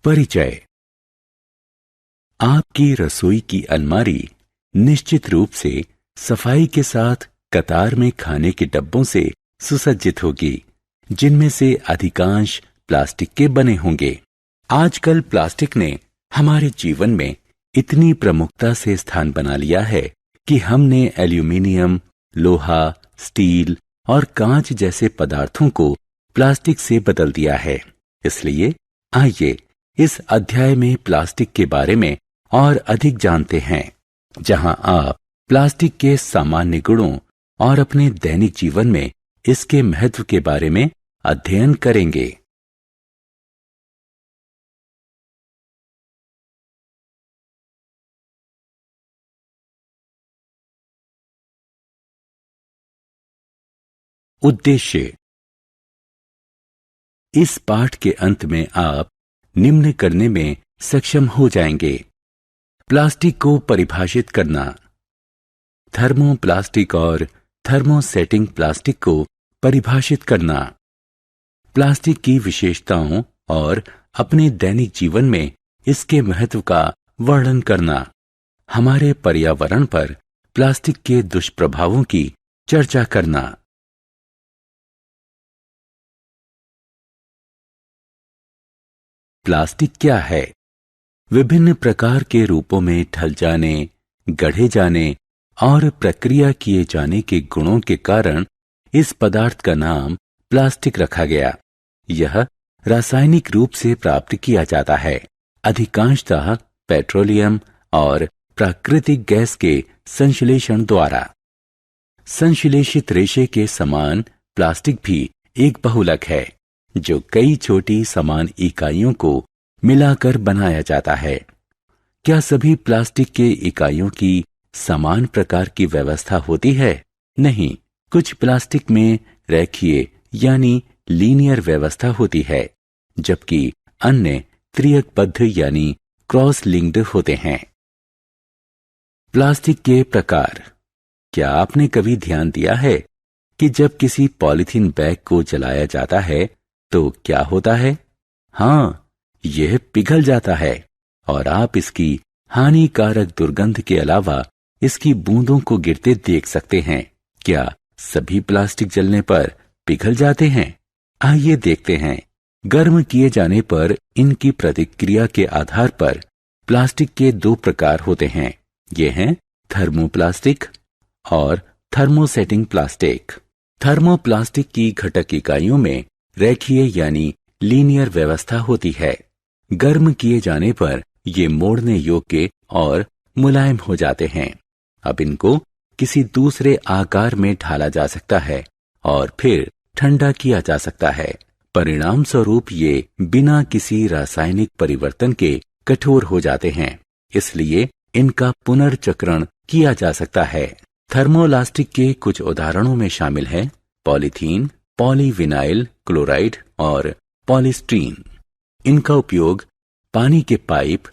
परिचय। आपकी रसोई की अलमारी निश्चित रूप से सफाई के साथ कतार में खाने के डब्बों से सुसज्जित होगी, जिनमें से अधिकांश प्लास्टिक के बने होंगे। आजकल प्लास्टिक ने हमारे जीवन में इतनी प्रमुखता से स्थान बना लिया है कि हमने एल्यूमीनियम, लोहा, स्टील और कांच जैसे पदार्थों को प्लास्टिक से बदल दिया है। इसलिए आइए इस अध्याय में प्लास्टिक के बारे में और अधिक जानते हैं, जहां आप प्लास्टिक के सामान्य गुणों और अपने दैनिक जीवन में इसके महत्व के बारे में अध्ययन करेंगे। उद्देश्य। इस पाठ के अंत में आप निम्न करने में सक्षम हो जाएंगे: प्लास्टिक को परिभाषित करना, थर्मोप्लास्टिक और थर्मोसेटिंग प्लास्टिक को परिभाषित करना, प्लास्टिक की विशेषताओं और अपने दैनिक जीवन में इसके महत्व का वर्णन करना, हमारे पर्यावरण पर प्लास्टिक के दुष्प्रभावों की चर्चा करना। प्लास्टिक क्या है? विभिन्न प्रकार के रूपों में ढल जाने, गढ़े जाने और प्रक्रिया किए जाने के गुणों के कारण इस पदार्थ का नाम प्लास्टिक रखा गया। यह रासायनिक रूप से प्राप्त किया जाता है, अधिकांशतः पेट्रोलियम और प्राकृतिक गैस के संश्लेषण द्वारा। संश्लेषित रेशे के समान प्लास्टिक भी एक बहुलक है, जो कई छोटी समान इकाइयों को मिलाकर बनाया जाता है। क्या सभी प्लास्टिक के इकाइयों की समान प्रकार की व्यवस्था होती है? नहीं, कुछ प्लास्टिक में रेखीय यानी लीनियर व्यवस्था होती है, जबकि अन्य त्रियकबद्ध यानी क्रॉस लिंक्ड होते हैं। प्लास्टिक के प्रकार। क्या आपने कभी ध्यान दिया है कि जब किसी पॉलीथीन बैग को जलाया जाता है तो क्या होता है? हाँ, यह पिघल जाता है और आप इसकी हानिकारक दुर्गंध के अलावा इसकी बूंदों को गिरते देख सकते हैं। क्या सभी प्लास्टिक जलने पर पिघल जाते हैं? आइए देखते हैं। गर्म किए जाने पर इनकी प्रतिक्रिया के आधार पर प्लास्टिक के दो प्रकार होते हैं। ये हैं थर्मोप्लास्टिक और थर्मोसेटिंग प्लास्टिक। थर्मोप्लास्टिक की घटक इकाइयों में रेखीय यानी लीनियर व्यवस्था होती है। गर्म किए जाने पर ये मोड़ने योग्य और मुलायम हो जाते हैं। अब इनको किसी दूसरे आकार में ढाला जा सकता है और फिर ठंडा किया जा सकता है। परिणाम स्वरूप ये बिना किसी रासायनिक परिवर्तन के कठोर हो जाते हैं, इसलिए इनका पुनर्चक्रण किया जा सकता है। थर्मोलास्टिक के कुछ उदाहरणों में शामिल है पॉलीथीन, पॉलीविनाइल क्लोराइड और पॉलीस्टीरीन। इनका उपयोग पानी के पाइप,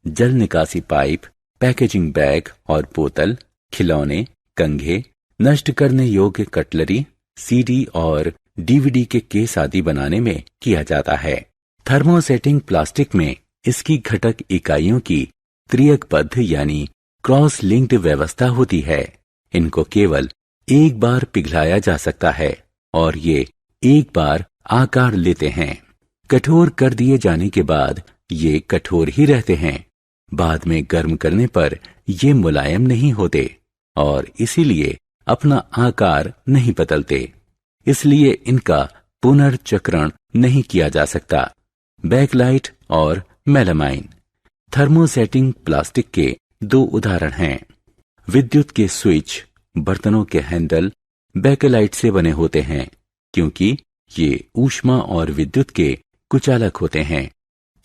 जल निकासी पाइप, पैकेजिंग बैग और बोतल, खिलौने, कंघे, नष्ट करने योग्य कटलरी, सीडी और डीवीडी के केस आदि बनाने में किया जाता है। थर्मोसेटिंग प्लास्टिक में इसकी घटक इकाइयों की त्रियकबद्ध यानी क्रॉस लिंक्ड व्यवस्था होती है। इनको केवल एक बार पिघलाया जा सकता है और ये एक बार आकार लेते हैं। कठोर कर दिए जाने के बाद ये कठोर ही रहते हैं। बाद में गर्म करने पर ये मुलायम नहीं होते और इसीलिए अपना आकार नहीं बदलते, इसलिए इनका पुनर्चक्रण नहीं किया जा सकता। बैकलाइट और मेलामाइन। थर्मोसेटिंग प्लास्टिक के दो उदाहरण हैं। विद्युत के स्विच, बर्तनों के हैंडल बैकलाइट से बने होते हैं, क्योंकि ये ऊष्मा और विद्युत के कुचालक होते हैं,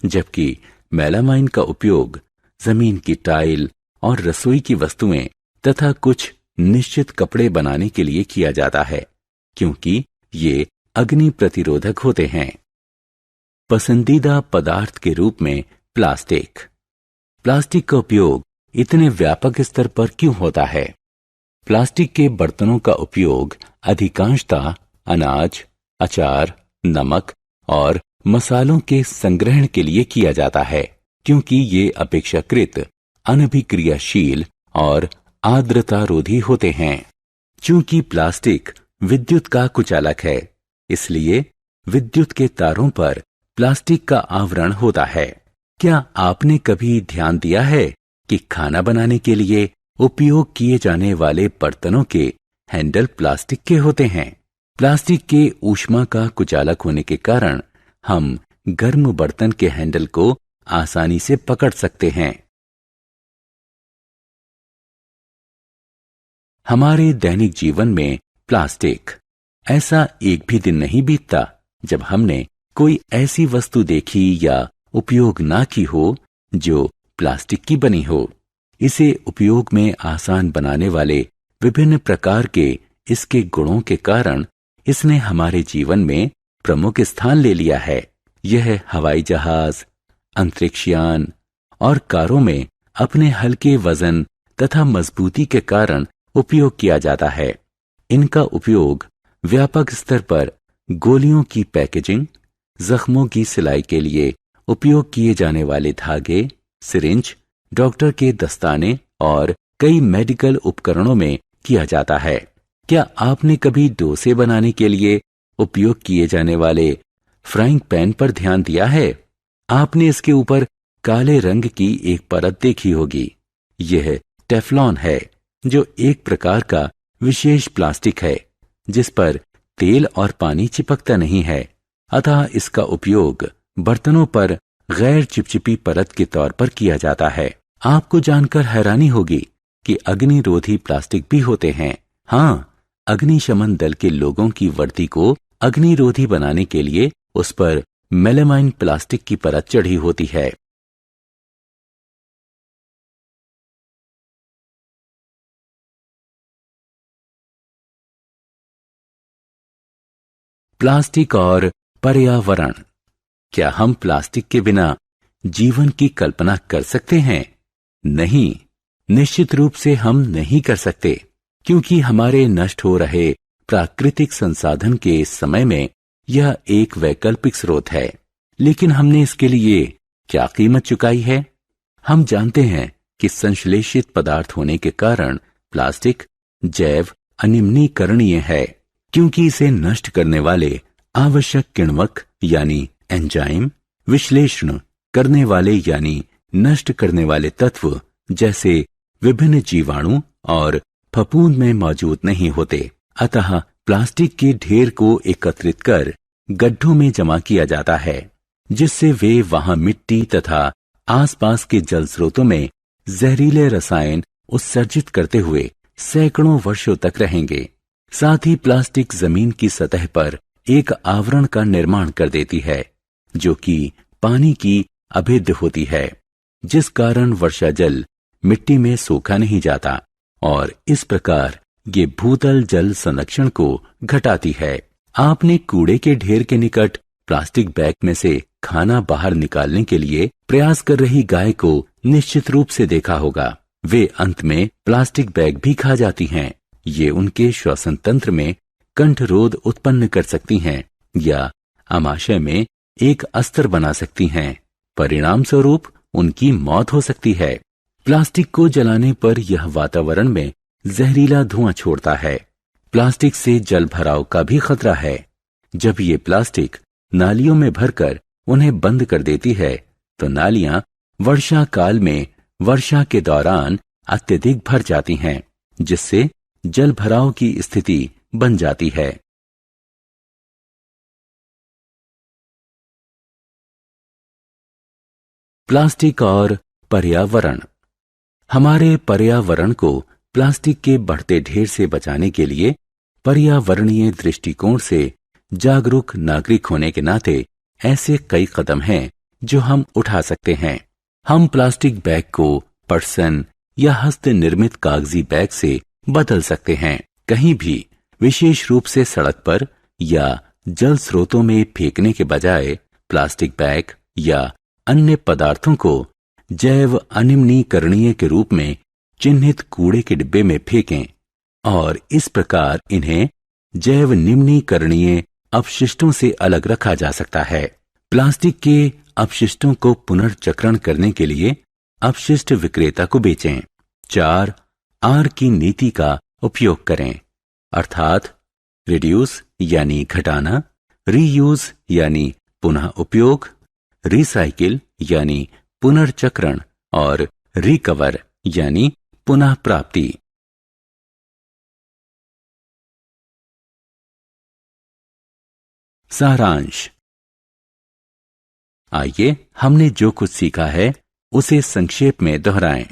जबकि मेलामाइन का उपयोग जमीन की टाइल और रसोई की वस्तुएं तथा कुछ निश्चित कपड़े बनाने के लिए किया जाता है, क्योंकि ये अग्नि प्रतिरोधक होते हैं। पसंदीदा पदार्थ के रूप में प्लास्टिक। प्लास्टिक का उपयोग इतने व्यापक स्तर पर क्यों होता है? प्लास्टिक के बर्तनों का उपयोग अधिकांशतः अनाज, अचार, नमक और मसालों के संग्रहण के लिए किया जाता है, क्योंकि ये अपेक्षाकृत अनभिक्रियाशील और आर्द्रता रोधी होते हैं। चूंकि प्लास्टिक विद्युत का कुचालक है, इसलिए विद्युत के तारों पर प्लास्टिक का आवरण होता है। क्या आपने कभी ध्यान दिया है कि खाना बनाने के लिए उपयोग किए जाने वाले बर्तनों के हैंडल प्लास्टिक के होते हैं? प्लास्टिक के ऊष्मा का कुचालक होने के कारण हम गर्म बर्तन के हैंडल को आसानी से पकड़ सकते हैं। हमारे दैनिक जीवन में प्लास्टिक, ऐसा एक भी दिन नहीं बीतता जब हमने कोई ऐसी वस्तु देखी या उपयोग ना की हो जो प्लास्टिक की बनी हो। इसे उपयोग में आसान बनाने वाले विभिन्न प्रकार के इसके गुणों के कारण इसने हमारे जीवन में प्रमुख स्थान ले लिया है। यह हवाई जहाज, अंतरिक्ष यान और कारों में अपने हल्के वजन तथा मजबूती के कारण उपयोग किया जाता है। इनका उपयोग व्यापक स्तर पर गोलियों की पैकेजिंग, जख्मों की सिलाई के लिए उपयोग किए जाने वाले धागे, सिरिंज, डॉक्टर के दस्ताने और कई मेडिकल उपकरणों में किया जाता है। क्या आपने कभी डोसे बनाने के लिए उपयोग किए जाने वाले फ्राइंग पैन पर ध्यान दिया है? आपने इसके ऊपर काले रंग की एक परत देखी होगी। यह टेफ्लॉन है, जो एक प्रकार का विशेष प्लास्टिक है जिस पर तेल और पानी चिपकता नहीं है, अतः इसका उपयोग बर्तनों पर गैर चिपचिपी परत के तौर पर किया जाता है। आपको जानकर हैरानी होगी कि अग्निरोधी प्लास्टिक भी होते हैं। हाँ, अग्निशमन दल के लोगों की वर्दी को अग्निरोधी बनाने के लिए उस पर मेलामाइन प्लास्टिक की परत चढ़ी होती है। प्लास्टिक और पर्यावरण। क्या हम प्लास्टिक के बिना जीवन की कल्पना कर सकते हैं? नहीं, निश्चित रूप से हम नहीं कर सकते, क्योंकि हमारे नष्ट हो रहे प्राकृतिक संसाधन के इस समय में यह एक वैकल्पिक स्रोत है। लेकिन हमने इसके लिए क्या कीमत चुकाई है? हम जानते हैं कि संश्लेषित पदार्थ होने के कारण प्लास्टिक जैव अनिम्नीकरणीय है, क्योंकि इसे नष्ट करने वाले आवश्यक किण्वक यानी एंजाइम, विश्लेषण करने वाले यानी नष्ट करने वाले तत्व जैसे विभिन्न जीवाणु और फफूंद में मौजूद नहीं होते। अतः प्लास्टिक के ढेर को एकत्रित कर गड्ढों में जमा किया जाता है, जिससे वे वहां मिट्टी तथा आसपास के जल स्रोतों में जहरीले रसायन उत्सर्जित करते हुए सैकड़ों वर्षों तक रहेंगे। साथ ही प्लास्टिक जमीन की सतह पर एक आवरण का निर्माण कर देती है, जो कि पानी की अभिद्ध होती है, जिस कारण वर्षा जल मिट्टी में सोखा नहीं जाता और इस प्रकार ये भूतल जल संरक्षण को घटाती है। आपने कूड़े के ढेर के निकट प्लास्टिक बैग में से खाना बाहर निकालने के लिए प्रयास कर रही गाय को निश्चित रूप से देखा होगा। वे अंत में प्लास्टिक बैग भी खा जाती हैं। ये उनके श्वसन तंत्र में कंठरोध उत्पन्न कर सकती हैं या आमाशय में एक अस्तर बना सकती हैं। परिणाम स्वरूप उनकी मौत हो सकती है। प्लास्टिक को जलाने पर यह वातावरण में जहरीला धुआं छोड़ता है। प्लास्टिक से जल भराव का भी खतरा है। जब ये प्लास्टिक नालियों में भरकर उन्हें बंद कर देती है तो नालियां वर्षा काल में वर्षा के दौरान अत्यधिक भर जाती हैं, जिससे जल भराव की स्थिति बन जाती है। प्लास्टिक और पर्यावरण। हमारे पर्यावरण को प्लास्टिक के बढ़ते ढेर से बचाने के लिए पर्यावरणीय दृष्टिकोण से जागरूक नागरिक होने के नाते ऐसे कई कदम हैं जो हम उठा सकते हैं। हम प्लास्टिक बैग को पटसन या हस्त निर्मित कागजी बैग से बदल सकते हैं। कहीं भी, विशेष रूप से सड़क पर या जल स्रोतों में फेंकने के बजाय प्लास्टिक बैग या अन्य पदार्थों को जैव अनिम्नीकरणीय के रूप में चिन्हित कूड़े के डिब्बे में फेंकें और इस प्रकार इन्हें जैव निम्नीकरणीय अपशिष्टों से अलग रखा जा सकता है। प्लास्टिक के अपशिष्टों को पुनर्चक्रण करने के लिए अपशिष्ट विक्रेता को बेचें। 4. आर की नीति का उपयोग करें, अर्थात रिड्यूस यानी घटाना, रीयूज यानी पुनः उपयोग, रिसाइकिल यानी पुनर्चक्रण और रिकवर यानी पुनः प्राप्ति। सारांश। आइए हमने जो कुछ सीखा है उसे संक्षेप में दोहराएं।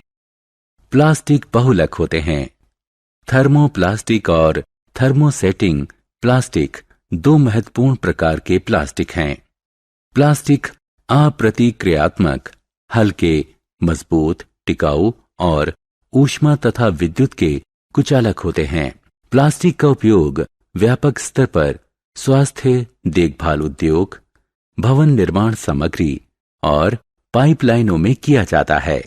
प्लास्टिक बहुलक होते हैं। थर्मोप्लास्टिक और थर्मोसेटिंग प्लास्टिक दो महत्वपूर्ण प्रकार के प्लास्टिक हैं। प्लास्टिक अप्रतिक्रियात्मक, हल्के, मजबूत, टिकाऊ और ऊष्मा तथा विद्युत के कुचालक होते हैं। प्लास्टिक का उपयोग व्यापक स्तर पर स्वास्थ्य देखभाल उद्योग, भवन निर्माण सामग्री और पाइपलाइनों में किया जाता है।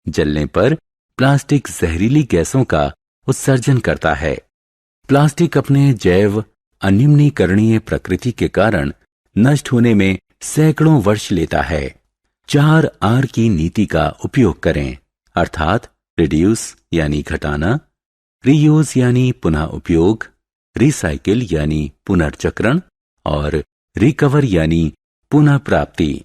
जलने पर प्लास्टिक जहरीली गैसों का उत्सर्जन करता है। प्लास्टिक अपने जैव अन्यूनीकरणीय प्रकृति के कारण नष्ट होने में सैकड़ों वर्ष लेता है। 4 आर की नीति का उपयोग करें, अर्थात रिड्यूस यानी घटाना, रीयूज यानी पुनः उपयोग, रिसाइकिल यानी पुनर्चक्रण और रिकवर यानी पुनः प्राप्ति।